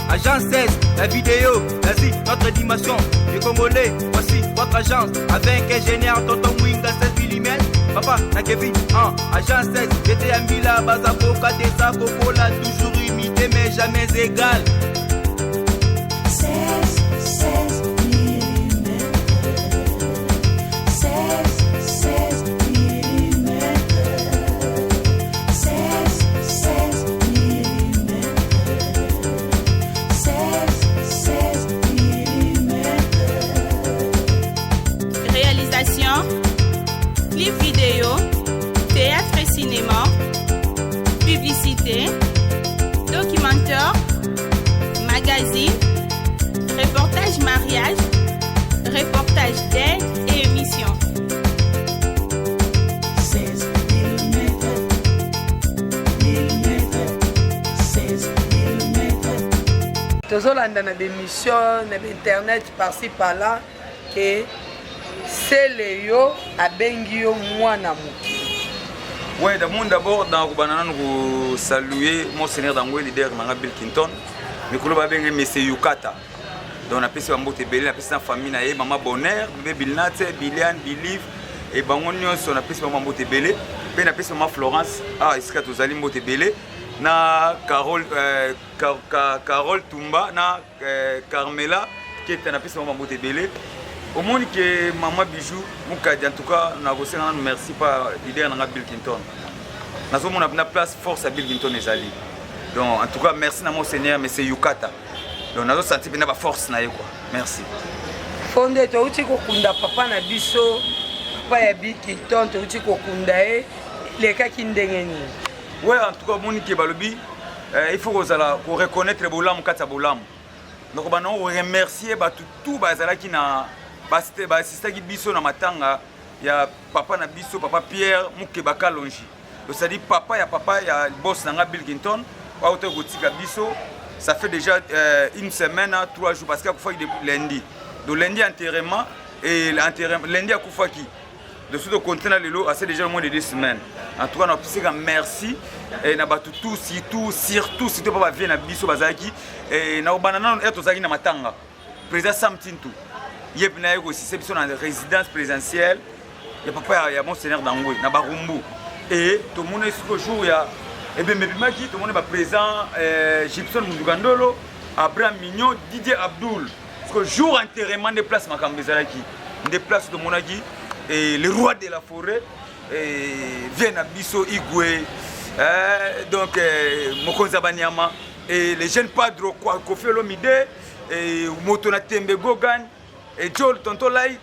Agence 16, la vidéo, vas-y, notre animation. Les Congolais, voici votre agence. Avec ingénieur Tonton Mwinga 16 mm. Papa, na Kevin, Agence 16, j'étais à Mila, Bazako, Kadesa, Kokola, toujours imité mais jamais égal. 16 mm. 16 mm. 16 mm. 16 mm. Réalisation, clip vidéo, théâtre et cinéma, publicité, documentaire, magazine, reportage mariage, reportage d'aide et émission. 16 mm. 16 mm. tozolanda na bémission na internet par-ci par-là ke sele yo abengi yo mwana moki. Ouais, d'abord dans Kubanana nous saluer Monseigneur Dangwe leader Manga Bill Clinton. Mais kolo ba bengi Monsieur Yukata. Donc on a pesi bambote belé, on a pesi na famille na ye Mama Bonheur, bébé Bilnate, Bilian, Biliv et bango nyonso on a pesi bambote belé. Pe na pesi Mama Florence, iska tozali mbote belé na Carole Carole Tumba na Carmela qui est na pesi bambote belé. Au monde que Maman Bijou, Moukadi, en tout cas, on a reçu un merci par leader de Bill Clinton. Nous avons une place force à Bill Clinton et Zali. Donc, en tout cas, merci à mon Seigneur, M. Yukata. Donc, nous avons senti une force. Merci. Fondé, tu as dit que papa na biso, papa ya Bill Clinton, tu as dit que les cas qui ndengeni. Oui, en tout cas, mon qui balobi, il faut reconnaître le bolam, kata bolam. Donc, on remercier tout bazala qui na basiste qui biso na matanga ya papa na biso papa Pierre Mukebaka Longi. Donc ça dit papa ya boss na Bill Clinton wa auto kotika biso ça fait déjà une semaine 3 jours parce qu'il a kufa lundi. Donc lundi enterrement et l'enterrement lundi a kufa qui de ce contenant le lot c'est déjà moins de 2 semaines. En tout cas on a pensé que merci et na batu tout surtout papa vient na biso bazaki et na banana eto zaki na matanga. Président Samtintou il y a une résidence présidentielle, il y a papa, il y a Monseigneur Dangwe, il y a Barumbu. Et tout le monde est ce jour, il y a tout le monde est présent, Gibson Mundugandolo, Abraham Mignon, Didier Abdoul. Parce que jour enterrement des places Makambezalaki, des places de Monagi, et le roi de la forêt, viennent à Bisso, Igwe, donc Mokonza Banyama, et les jeunes padres, Kofi Olomide, et Motona Tembe Gogan. Et Joel Tontolai,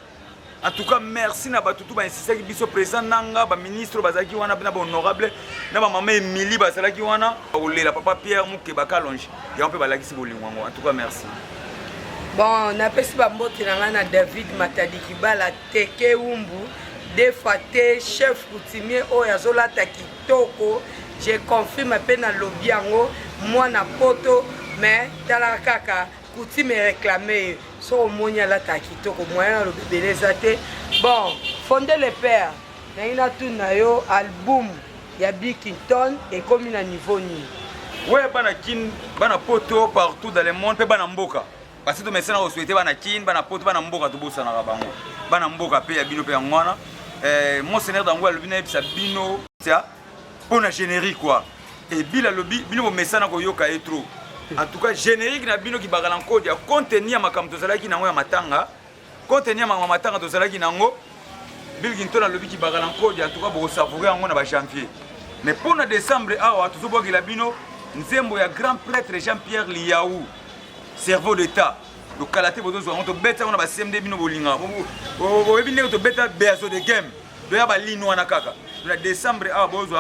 en tout cas, merci na batutu ba insisté ki biso président nanga ba ministre bazaki wana na ba honorable na ba maman Emily bazalaki wana olela papa Pierre Mukebaka Longi. Ya on peut balaki si bolingwango. En tout cas, merci. Bon, na pesi ba mbote na David Matadi Kibala Teke Umbu, Defate chef coutumier oyazola takitoko. Je confirme pe na lobby yango mwana poto mais tala kaka coutume réclamé so monya la takitoko moyen le bébé zate. Bon, fonder le père na ina tuna yo album ya Bill Clinton et comme na niveau ni. Ouais, bana kin bana poto partout dans le monde pe bana mboka. Parce que to mesena o souhaiter bana kin bana poto bana mboka to bosa na bango. Bana mboka pe ya bino pe ngwana. Monseigneur Dangwa le bina bisa bino ça pour na générique quoi. Et bila lobby bino mesena ko yoka etro. En tout cas, générique na bino qui bagala nkodi ya contenir makambo tozalaki nango ya matanga, contenir makambo matanga tozalaki nango. Bill Clinton na lobby qui bagala nkodi en tout cas pour savourer yango na ba janvier. Mais pour na décembre awa tozoboki la bino nzembo ya grand prêtre Jean-Pierre Liaou, cerveau d'état. Donc kalaté bozo zo to beta on ba CMD bino bolinga. O ebine to beta beazo de game. Do ya ba lino na kaka. Na décembre awa bozo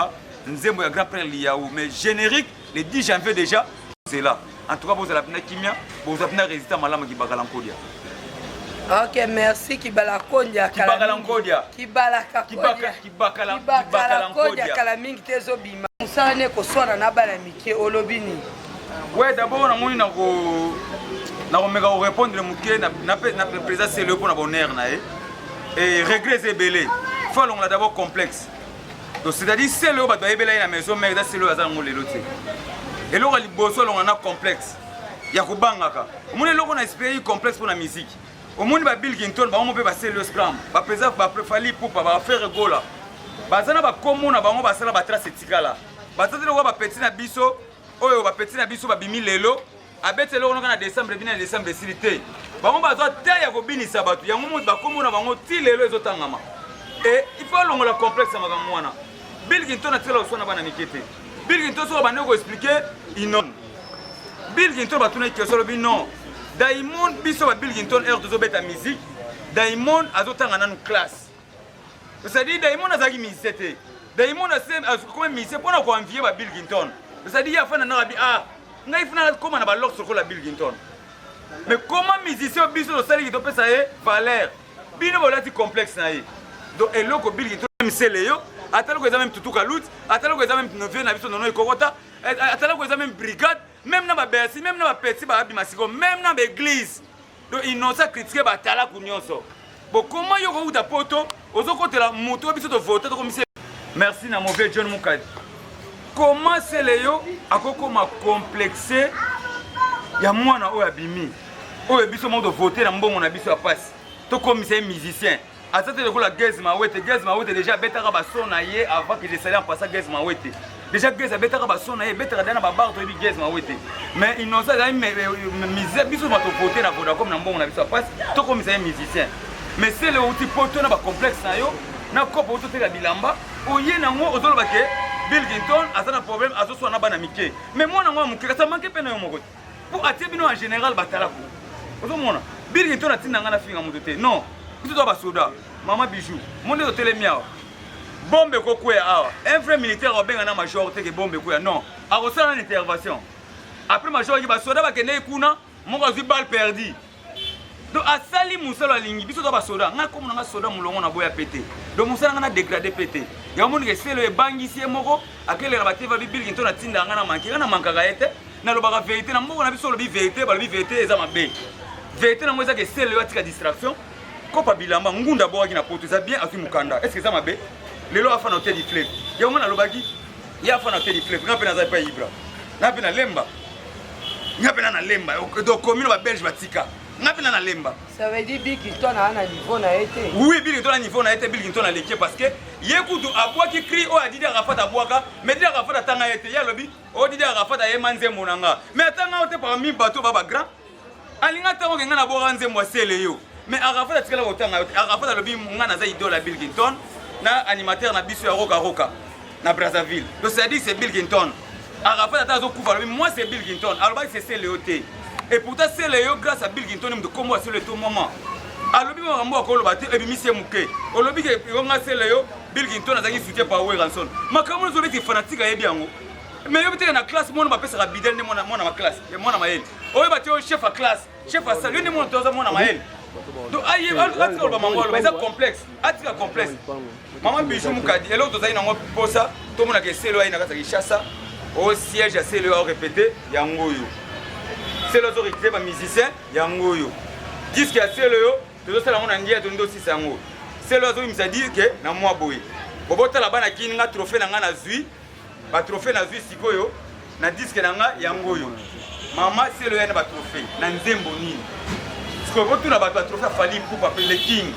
nzembo ya grand prêtre Liaou, mais générique le 10 janvier déjà. C'est là. En tout cas, vous avez la kimia, vous avez résisté à Malama qui bagala Nkodia. Ok, merci Kibala Kondia. Kibala Nkodia. Kibala Kakodia. Kibala Kondia. Kalamingi tezo bima. Musane ko swana na bala mike olobini. Ouais, d'abord on a moni na mega répondre muke na président c'est le pour na bonheur na et regret c'est belé. Faut on a d'abord complexe. Donc c'est-à-dire c'est le ba doit ebela na maison mais c'est le azan ngolelo té. Et là, on a complexe. ya kobangaka omoni eloko na esprit complexe pour la musique omoni ba Bill Clinton bango mpe basele scram bapeza bafali pupa bafere gola baza na bakomo na bango basala batrace etikala baza te lokwa bapeti na biso oyo bapeti na biso babimi lelo abeti eloko noka na décembre bina na décembre esili te bango bazwa te ya kobinisa bato yango moto bakomo na bango ti lelo ezotangama e il faut alongola complexe ya makambo wana Bill Clinton atikala koswana bana mike te Bill Clinton soko bande koexplike inon Bill Clinton batuna question lobi non Diamond biso ba Bill Clinton heure tozobeta musique Diamond azotanga nanu classe c'est-à-dire Diamond azaki musicien te Diamond comme musicien pona ko envier ba Bill Clinton c'est-à-dire ya fana na bi ah ngai fana comment na ba lox sur la Bill Clinton mais comment musicien biso lo sali to pesa e valeur bino bolati complexe na ye donc eloko Bill Clinton msele yo atalo ko même tutuka loot atalo ko même novie na biso nono ekokota atalo ko même brigade même na ba bersi même na ba petit ba abi masiko même na ba église donc innocent critiquer ba tala kunyonso bon comment yo ko uta poto ozokotela moto biso to voter to commissaire merci na mauvais John Mukadi comment c'est leyo akoko ma complexé ya mwana oyo abimi oyo biso mo to voter na mbongo na biso ya passe to commissaire musicien azate de la Gez Mawete déjà betaka baso na ye avant que je salais en passant Gez Mawete déjà Gez betaka baso na ye betaka dana ba bar to bi Gez Mawete mais ils n'ont ça misé biso ma to voter na voda comme na mbongo na biso passe to comme ça musicien mais c'est le outil poto na ba complexe na yo na kopo to te la bilamba oye na ngo ozolo bake Bill Clinton azana problème azoso na bana mike mais moi na ngo mukeka ça manque pena yo moko pour attirer bino en général batala ko ozomona Bill Clinton atinda ngana finga mutote non tout doit soda maman bijou monde de télémia bombe kokwe awa un vrai militaire obenga na major te ke bombe koya non a reçoit une intervention après major ki ba soda ba kene kuna moko azui balle perdu donc asali musala lingi biso to ba soda nga comme nga soda mulongo na boya pété donc musala nga na dégradé pété ya monde ke selo e bangisi moko akele na bativa Bill Clinton atinda nga na manka ga ete na lobaka vérité na moko na biso lobi vérité ba lobi vérité eza mabe vérité na moza ke selo atika distraction kopa bilamba ngunda boaki na poto ça bien afi mukanda est-ce que ça mabe lelo afa na hotel di flip ya ngona lobaki ya afa na hotel di flip ngape na za pa ibra ngape na lemba donc commune ba belge batika ngape na lemba ça veut dire Bill Clinton a un niveau na été oui Bill Clinton a niveau na été Bill Clinton a l'équipe parce que yekutu abwaki cri o adidi Arafat abwaka mais didi Arafat atanga été ya lobi o didi Arafat aye manze monanga mais atanga ote parmi bateau baba grand alinga tango ngana boranze mwasele yo mais Arafat atikala kotanga Arafat alobi ngana za idole Bill Clinton na animateur na biso ya Roka na Brazzaville donc c'est dit c'est Bill Clinton Arafat atazo kufa alobi moi c'est Bill Clinton alors c'est Léoté et pourtant c'est Léo grâce à Bill Clinton de comment c'est le tout moment alobi mambo akoloba te et bimise muke olobi ke yonga c'est Léo Bill Clinton azangi soutien par Ranson makamu zo beti fanatique ya biango mais yo beti na classe mona ba pesa bidel ne mona ma classe et mona mael oyo bati o chef à classe chef à salut ne mona toza mona mael donc aïe atika ba mango ba complexe atika complexe maman bijou mukadi elo to zaina ngo posa to mona ke selo aina kata kishasa au siège à selo a répété yangoyo selo zo réciter ba musicien yangoyo disque à selo yo to sala mona ngia to ndo sisa yango selo zo imisa dire que na moi boy bobota la bana kininga trophée na nga na zui ba trophée na zui sikoyo na disque na nga yangoyo mama selo yana ba trophée na nzembo nini ko tuna ba trophée fali pour pas le king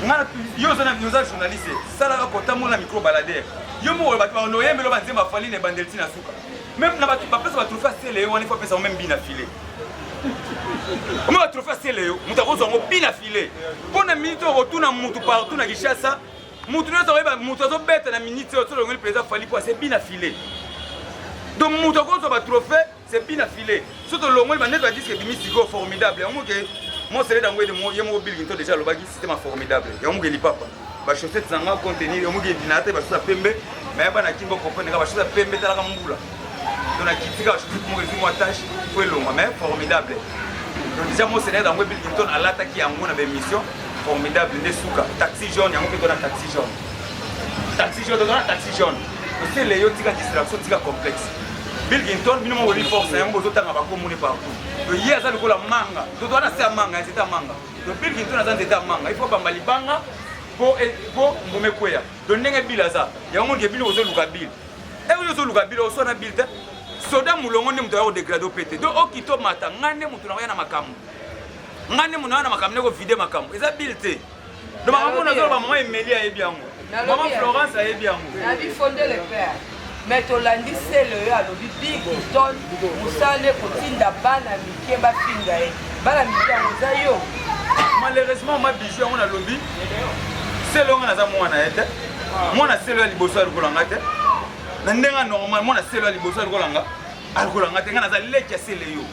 ngana yo zona nyoza journaliste sala ka kota mona micro balader yo mo ba no yembe lo banzemba fali ne bandelti na suka même na ba pesa ba trophée sele yo on faut pesa même bina filé on ba trophée sele yo mutako zo ngo bina filé pona minute retourna mutu partout na Kishasa mutu no zo ba mutu zo beta na minute zo lo ngeli président fali pour c'est bina filé donc mutako zo ba trophée c'est bien affilé surtout le monde va dire que Bimisiko formidable on que moi c'est dans de moi yemo Bill Clinton déjà le bagi système formidable et on ngeli papa ba chaussette zanga contenir on ngeli dinate ba chaussette pembe mais ba na kimbo comprendre ba chaussette pembe tala ka mbula donc na kitika chaussette mo ngeli moi tâche pour le mais formidable donc déjà moi c'est dans Bill Clinton à l'attaque yango na ba mission formidable de souka taxi jaune yango ke na taxi jaune dans taxi jaune c'est les yo tika distraction tika complexe Bill Clinton bino mo weli force yango zotanga ba komune partout to yeza likola manga to doana sa manga c'est ta manga to Bill Clinton azan c'est ta manga il faut bamba libanga po ngome kwea to ndenge bilaza yango nge bino ozo luka Bill e ozo luka Bill ozo na Bill te soda mulongo nde mutu ya kodégrade opete donc okito mata nga nde mutu nakoya na makambo nga nde mutu nakoya na makambo nde kovide makambo eza bile te donc makambo nazoloba mama Emeli ayebi yango mama Florence ayebi yango nabifonde le père mais tolandi selo yo alobi big ton mosala kotinda bana mike bafinga ye bana mike yango eza yo malheureusement ma bijou yango nalobi selo nga naza mwana ye te mwana selo ya liboso ya likolanga te na ndenge normal mwana selo ya liboso ya likolanga te nga naza leki ya selo yo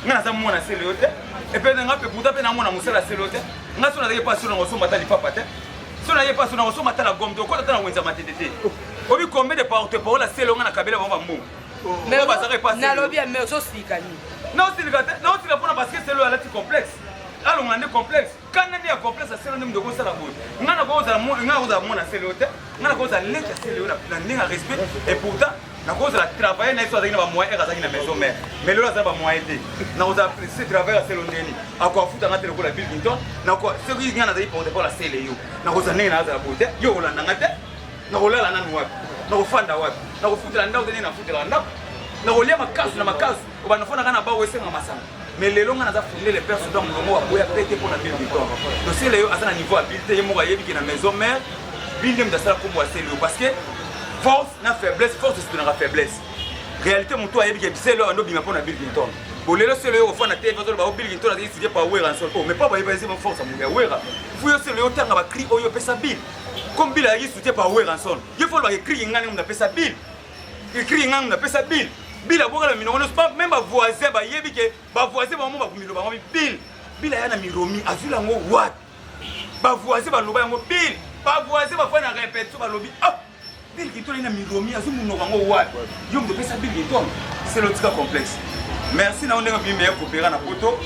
nga naza mwana selo yo te epe nga mpe pourtant mpe na mwana mosala selo te nga so nazaki mpasi na kosomba ata lipapa te so naye mpasi na kosomba ata na gome te okota ata na wenza matete te obi combien de porte-parole ya selo nga na kabela bango bambongo bazalaki mpasi nalobi ya me ozosilika nini naosilika te naosilika mpona parce que selo alati complexe alonga nde complexe kana nde ya complexe aselo nde mutu okosala boye nga nakozala mwana selo te nga nakozala leki ya selo na ndenge ya respect et pourtant nakozala travailler na ye so azalaki na bamoyen ere azalaki na maison mare mais lelo azali bamoyen te nakozala se travailler ya selo ndeni akoafutanga te lokola Bill Clinton soki nga nazali porte-parole ya sele yo nakozala ndenge nazala boye te yo kolandanga te nakolala nanu wapi nakofanda wapi nakofutela ndako te ndenge nafutelaka ndako nakolia makasu na makasu obanafondaka na bao esenga masanga mais lelo nga naza fonde le père soda molongo aboya pete mpo na Bill Clinton donc sele yo aza na niveau ya Bill te ye moko ayebiki na maison mare Bill nde mutu asala kombo ya sele yo parce que force na faiblesse force esitondaka faiblesse réalité moto ayebiki sele yo andobima mpo na Bill Clinton bo lelo sele yo ofanda te bazoloba o Bill Clinton azali étudié par wera nsol mais pas bayeba ezi force ya wera fuyo sele yo otanga bacri oyo opesa Bill comme Bill azali étudié par wera nsol ye fo lobaka écrit ngani mutu apesa Bill écrit ngani mutu apesa Bill Bill abokala minongo nyonso pas même bavoisin bayebi ke bavoisin bango bakumilo bango Bill aya na miromi azwi yango wat bavoisin baloba yango Bill bavoisin bafai na répétition balobi Bill Clinton na miromi azwi monoko yango wat yo mutu opesa Bill Clinton c'est le tika complexe merci na ndenge bimbe ya coopérer na poto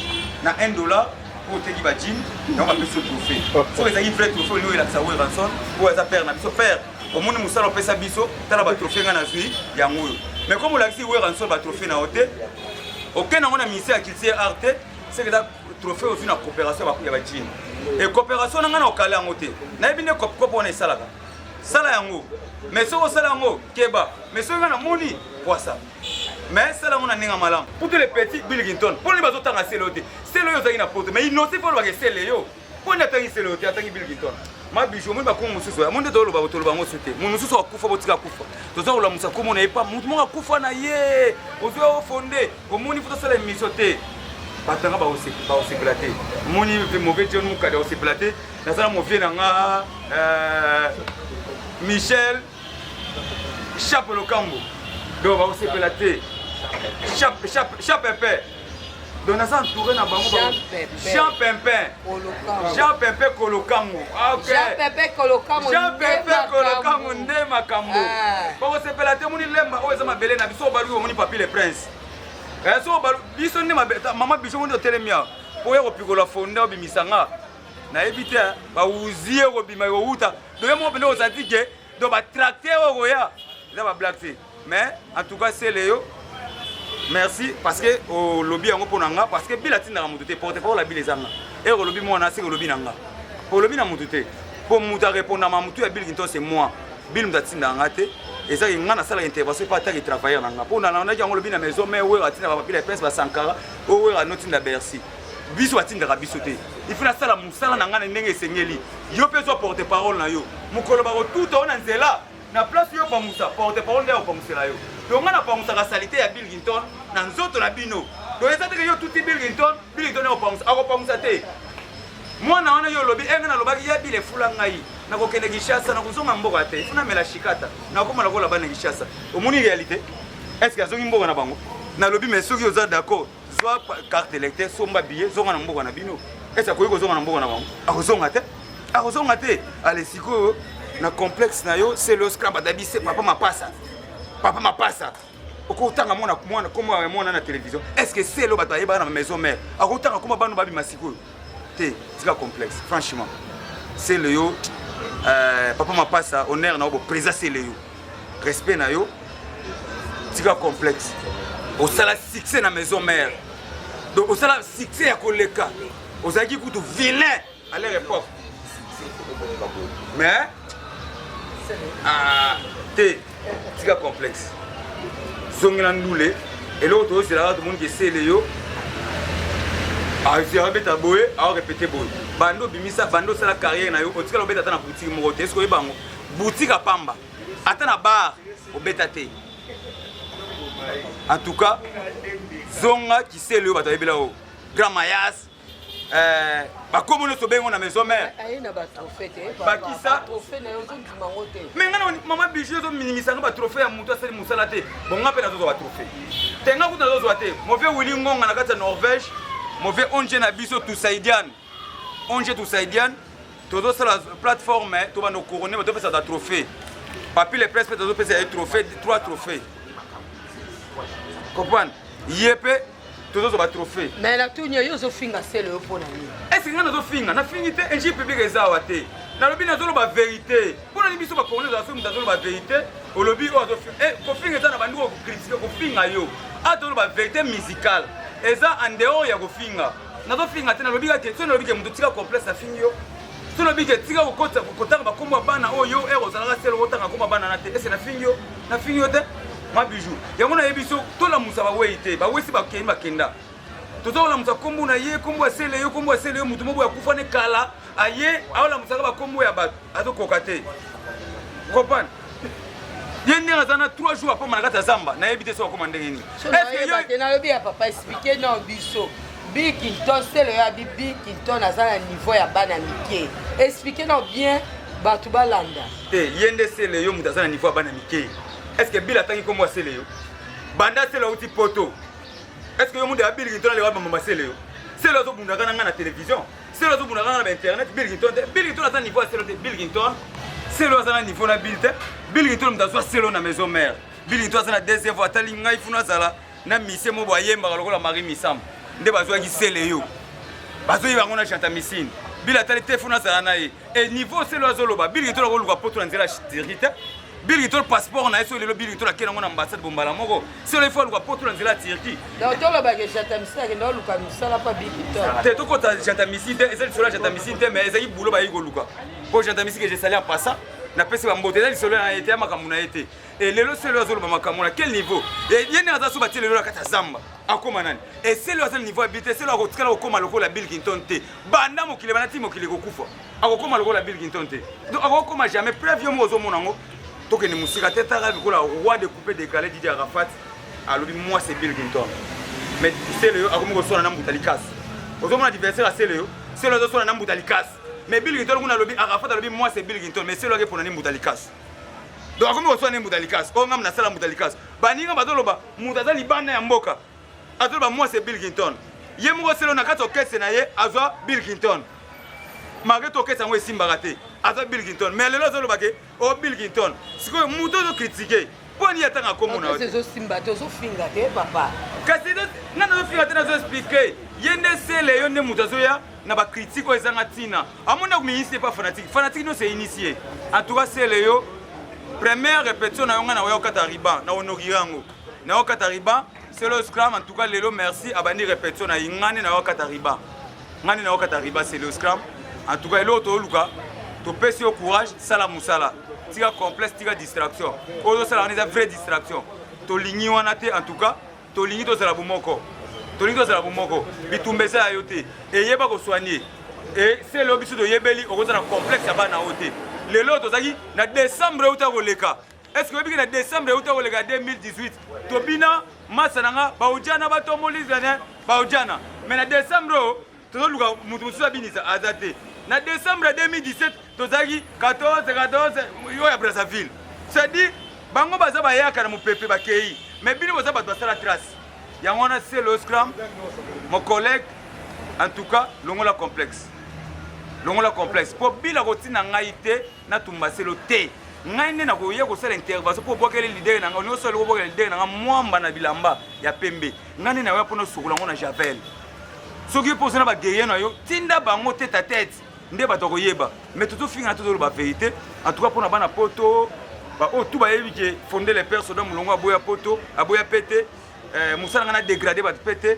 na $1 pour oteki bajine yango bapesi trophée soki ezalaki vrai trophée olingo elakisa we ranson po eza père na biso père omoni mosala opesa biso tala batrophée nga nazwi yango oyo mais comme olakisi we ranson batrophée na yo te oke nango na ministère ya culture art te seke eza trophée ozwi na coopération ya bajine e coopération na nga na okala yango te nayebi nde kopo wana esalaka sala yango mais soki osala yango keba mais soki nga namoni poisa mais sala yango na ndenge malamu pour tous les petits Bill Clinton mpo nini bazotanga sele yo te sele oyo ozalaki na poto mais innocent mpo olobaka sele yo mpo nini atangi sele yo te atangi Bill Clinton mabiju omoni bakomo mosusu amonde toloba yango so te moto mosusu akufa botika akufa toza kolamusa komo na ye pa motu moko akufa na ye ozwi ofonde omoni fo tosala émission te batanga baosepela te omoni mauvais tion mokade osepela te nazala movie na nga Michel Chape Lokambo donc baosepela te Chapepe donc naza entouré na bango Jean Pimpin Kolokambo Jean Pepe Kolokambo nde makambo bakosepela te omoni lemba oyo eza mabele na biso obaluki omoni Papi le Prince so biso nde mama biso nde otelemi awa po oya kopikola fonde obimisanga nayebi te bauzie kobima kouta donc ye moko pende ozali ke donc batracteur oyo koya eza bablack te mais en tout cas sele yo merci parce que au lobby yango mpona nga parce que Bill atindaka motu te porte-parole ya Bill ezanga e olobi mwana seke olobi na nga po olobi na motu te po motu arépondama motu ya Bill Clinton c'est moi Bill motu atindaka nga te ezaki nga nasalaka intervention mpo ataki travailleur na nga mpo nalandaki yango olobi na maison mais oyo atindaka Papi le Prince basankara oyo anotinda Bercy biso atindaka biso te ifi nasala mosala na nga na ndenge esengeli yo mpe zwa porte-parole na yo mokolo bakotuta oyo na nzela na place yo pamusa porte-parole nde akopamusela yo donc nga napamusaka salite ya Bill Clinton na nzoto na bino donc eza teke yo tuti Bill Clinton akopamusa te mwana wana yo olobi enge nalobaki ya Bill efula ngai nakokende Kinshasa nakozonga mboka te ifu namela shikata nakoma nakola bana Kinshasa omoni réalité est-ce que azongi mboka na bango nalobi mais soki oza d'accord zwa carte électeur somba billet zonga na mboka na bino est-ce akoki kozonga na mboka na bango akozonga te ale sikoyo na complexe na yo c'est le scrap d'abissé papa mapasa okotanga mwana na télévision est-ce que c'est le bato ayebaka na maison mère akotanga koma bano babima sikoyo te tika complexe franchement c'est le yo papa mapasa honneur na yo boprésent c'est le yo respect na yo tika complexe osala succès na maison mère donc osala succès ya koleka ozalaki kutu vilain à leur époque mais te tika complexe zongela ndule eloko toyoselaka tomoni kesele yo azirabeta boye aorepete boye bando obimisa bando osala carrière na yo otikala obeta ata na boutique moko te eske oyeba yango boutique apamba ata na bar obeta te en tout cas zonga kisele yo bato bayebela o grand mayas bakomo nyonso bengo na maison mare bakisa me nga na mama bijou ozominimisanga batrophée ya moto asali mosala te bonga mpe nazozwa batrophée te nga kuta nazozwa te mauvais wili ngonga na kati ya norvège mauvais onge na biso tusaidian onge tusaidian tozosala plateforme tobanda okorone batopesa ta trophée papi le presse mpe tozopesa ye trophée 3 trophées comprendre ye mpe tozozwa batrophée mais na tunia yo ozofinga sele yo mpo na nini ese nga nazofinga nafingi te engi public eza awa te nalobi nazoloba vérité mpona ni biso bakorone ozalafi moto azoloba vérité olobi oyo azofinga kofinga eza na bandi kokritike kofinga yo atoloba vérité musicale eza en dehors ya kofinga nazofinga te nalobi kake so nalobi ke moto tika complexe afingi yo so nalobi ke tika kotanga bakombo ya bana oyo ere ozalaka sele otanga kombo ya bana na te ese nafingi yo te ma bijou yango nayebi so tolamusa bawei te bawesi bakendi bakenda tozolamusa kombo na ye kombo asele yo kombo asele yo moto moko yakufa ne kala aye aolamusaka bakombo ya bato azokoka te comprendre ye ndenge aza na 3 jours apoma na kati ya zamba nayebi te so akoma ndenge nini nalobi ya papa explike na biso Bilkington sele yo abi Bilkington aza na niveau ya bana mike explike na bien bato balanda te ye nde sele yo moto aza na niveau ya bana mike est-ce que Bill atangi kombo asele yo banda sele auti poto est-ce que yo munde ya Bilkington ale waba mama sele yo sele azobundaka na nga na télévision sele azobundaka na internet Bilkington aza niveau ya sele te Bilkington sele aza na niveau na Bill te Bilkington moto azwa sele na maison mère Bilkington aza na deuxième fois atali ngai funa azala na mise mo boyembaka lokola Marie Misam nde bazwaki sele yo bazoyi bango na chanta misine Bill atali te funa azala na ye e niveau sele azoloba Bilkington akoluka poto na nzela teri te Bilkington passeport na yeso lelo Bilkington akena ngo na ambassade bombala moko selo ifo luka poto na nzela Turquie donc to loba ke chanta misine ke ndo luka misala pa Bilkington te to kota chanta misine te ezali solo chanta misine te mais ezali bulo ba yiko luka po chanta misine que j'ai salé en passant na pesi ba mbote ezali solo na été makamuna na été et lelo selo azoloba makamuna quel niveau et yene aza so batie lelo kata zamba akoma nani et selo azali niveau habité selo akotikala okoma lokola Bilkington te banda mokile banati mokile kokufa akokoma lokola Bilkington te donc akokoma jamais preuve yo mo ozomona ngo tokende musika te taka bikola roi de couper décalé Didier Arafat alobi moi c'est Bilkington mais sele yo akomi kosona na mbutalikas ozomona adversaire ya sele yo sele azosona na mbutalikas mais Bilkington kuna alobi Arafat alobi moi c'est Bilkington mais sele akepona ni mbutalikas donc akomi kosona ni mbutalikas oyo ngam nasala mbutalikas baninga bazoloba moto aza libanda ya mboka azoloba moi c'est Bilkington ye moko sele na kati okese na ye azwa Bilkington malgré tokesa yango esimbaka te aza Bilkington mais lelo azoloba ke o Bilkington sikoyo moto ozokritike mpo ni atanga akomona ezosimba te ozofinga te papa kasi nga nazofinga te nazoexplike ye nde sele yo nde moto azoya na bakritike oyo ezanga ntina amona komiinisie pa fanatique nyonso einisie en tout cas sele yo première répétition na yo nga na oya okata riban na honorier yango na okata riban selo scram en tout cas lelo merci abandi répétition na ye ngani na okata riban ngani na okata riban selo scram en tout cas eloko toluka topesi yo courage sala musala tika complexe tika distraction ozosala wana eza vraie distraction tolingi wana te en tout cas tolingi tozala bomoko bitumba eza ya yo te eyeba kosoigne e selo biso toyebeli okozala na complexe ya bana oyo te lelo tozalaki na décembre euta koleka est ce que oyebiki na décembre euta koleka 2018 tobina masa na nga baojana batombolizane baojana mais na décembre oyo tozoluka moto mosusu abinisa aza te na décembre 2017 tozalaki 14 yo ya Brazzaville c'est-à-dire bango baza bayaka na mopepe bakei mais bino boza bato basala trace yango wana c'est le scrum mon collègue en tout cas longola complexe mpo bila kotina ngai te natumba selo te ngai nde nakoya kosala intervention mpo obwakele lidere na ngai nyonso alingi obwakela lidere na ngai mwamba na bilamba ya pembe ngai nde nayoya mpona osokola yango na javel soki mposa na baguerrier na yo tinda bango tete à tete nde bato koyeba mais tozofinga na tozoloba vérité en tout cas mpona bana poto oyo tu bayebi ke fonder les pères soda molongo aboya poto aboya pete mosala ngai na dégradé bato pete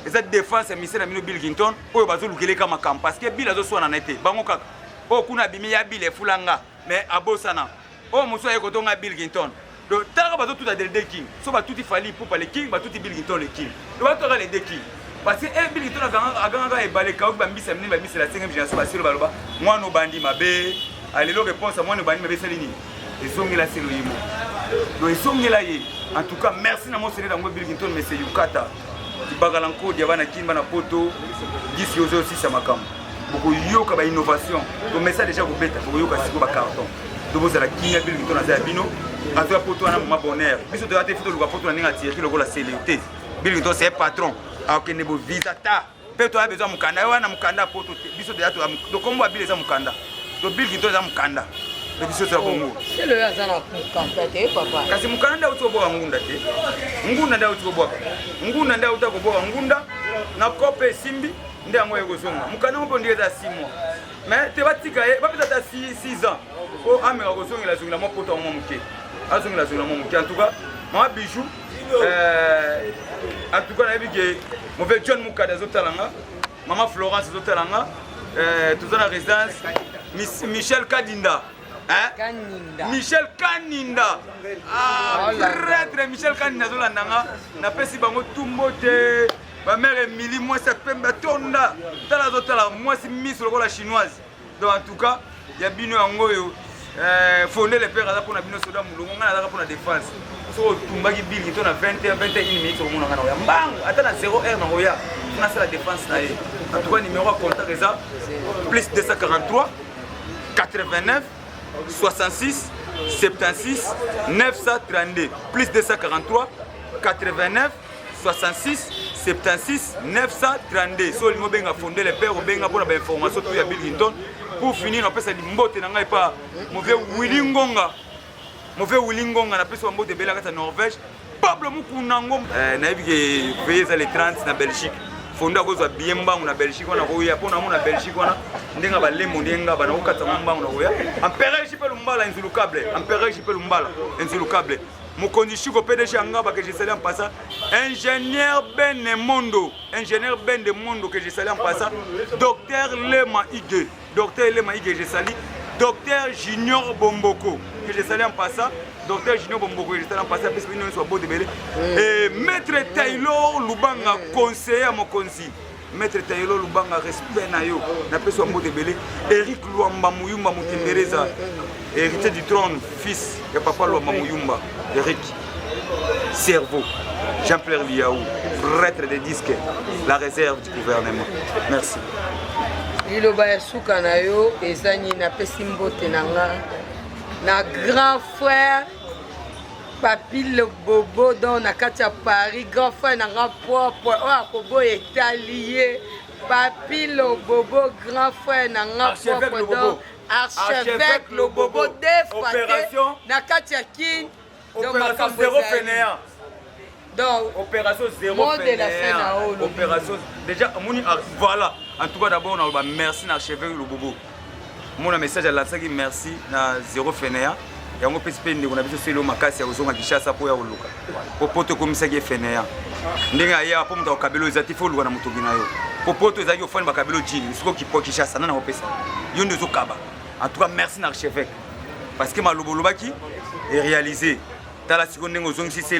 eza défense ya misele na bino Bilkington oyo bazolukeleka makambo parce que Bill azoswana na ete bango kaka oyo kuna abimi ya Bill efulanga mais abosana oyo mosusu aye kotonga Bilkington donc tala bazo tout a des king so ba tout il fallait pour les king ba tout Bill Clinton le king donc ba to les deux king parce que Bill Clinton aganga ebaleka ba mbisa mini ba mbisa la 5e génération ba selo baloba moi no bandi mabe alelo réponse à moi no bandi mabe salini ezongela selo yimo donc ezongela ye en tout cas merci na mo sene dango Bill Clinton monsieur Yukata bagala nkodi abana kimba na poto disi ozo aussi ça makam beaucoup yoka ba innovation donc mais ça déjà ko beta ko yoka siko ba carton donc vous allez kinya Bill Clinton na bino azo poto na ma bonheur biso de ate fito luka poto na ninga tirer lokola célébrité Bill Clinton c'est patron a que nebo visa ta peto a besoin mukanda wana mukanda poto biso de ate donc comme Bill za mukanda donc Bill Clinton za mukanda donc biso za bongo c'est le azana mukanda te papa kasi mukanda uto bo ngunda te ngunda nda uto bo ngunda nda uta ko bo ngunda na kope simbi nda ngoye ko zonga mukanda mo ndiye za 6 mois mais te batika ba peut-être 6 ans ko ameka ko zonga la zonga mo poto mo muke azongela zonga mo muke en tout cas ma bijou en tout cas na bige mauvais John Mukada zotalanga maman Florence zotalanga tous na résidence Michel Kadinda hein Kaninda Michel Kaninda ah très Michel Kaninda zolandanga na pesi bango tumbote ba mère Emily moi ça pemba tonda tala zotala moi si miss lokola chinoise donc en tout cas ya bino yango yo fondé les pères za pona bino soda mulungu ngana za pona défense so tumbaki Bill Clinton na 21 minutes ko mona ngana ya mbangu ata na 0 heure na roya na la défense na ye en tout cas numéro à contact ça plus 243 89 66 76 932 plus 243 89 66 76 932 so limo benga fondé les pères benga pour la information tout ya Bill Clinton pour finir on peut se mbote na ngai pa mauvais Willy Ngonga na pesa mbote bela kata Norvège Pablo Mukunango na yebike payer les 30 na Belgique fonda ko zo bien mbangu na Belgique wana ko ya pona mo na Belgique wana ndenga ba lemo ndenga ba na ko kata mbangu na ko ya empereur jipe lumbala inzulukable empereur jipe lumbala inzulukable Mokondi Chiko PDG Angaba que j'ai salé en passant ingénieur Ben Mondo que j'ai salé en passant docteur Lema Ige j'ai salé docteur Junior Bomboko que j'ai salé en passant docteur Junior Bomboko que j'ai salé en passant parce que nous sommes beau de belé et maître Taylor Lubanga conseiller à Mokonzi maître Taylor Lubanga respect na yo na peso beau de belé Eric Luamba Muyumba Mutembereza héritier du trône fils de papa Luamba Muyumba Eric Cerveau Jean-Pierre Liaou prêtre des disques la réserve du gouvernement merci liloba ya suka na yo ezani na pesi mbote na grand frère Papi le Bobo dans na kati ya Paris grand frère na nga propre o akobo etalié Papi le Bobo grand frère na nga propre dans archevêque le Bobo défaté na kati ya kin opération zéro fainéant donc opération zéro fainéant opération déjà voilà en tout cas d'abord on a merci na archevêque le Bobo mon message à l'ansaki merci na zéro fainéant et on peut se peindre on a besoin de le makasi ya ozonga Kishasa po ya oluka popoto komisaki fainéant ndinga ya po mta kabelo ezati fo luka na mutogi na yo popoto ezaki ofani ba kabelo jini siko kipo Kishasa na opesa yo ndezo kaba en tout cas merci na archevêque parce que maloboloba-ki est réalisé dans la seconde ngozongisi c'est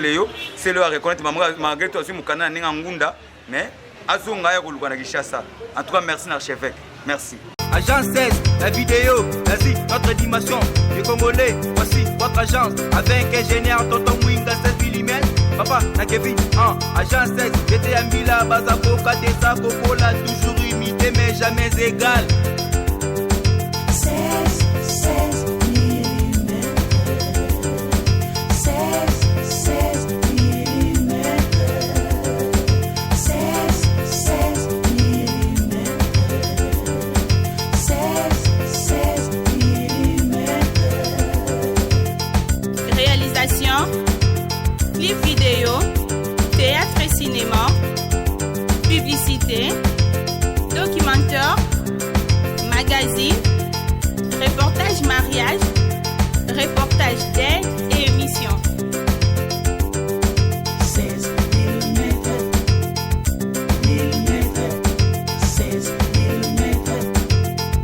le à reconnaître malgré toi aussi mukana ninga ngunda mais azonga ya koluka na Kishasa en tout cas merci na archevêque merci Agence 16, la vidéo, vas-y, notre dimension, les Congolais, voici votre agence, avec ingénieur Tonton Mwinga 16 mm, papa, na Kevin, agence 16, j'étais à Mila, Bazako, Kadesa, Kokola, toujours imité, mais jamais égal. 16 mm. 16 mm. 16 mm. Réalisation, clip vidéo,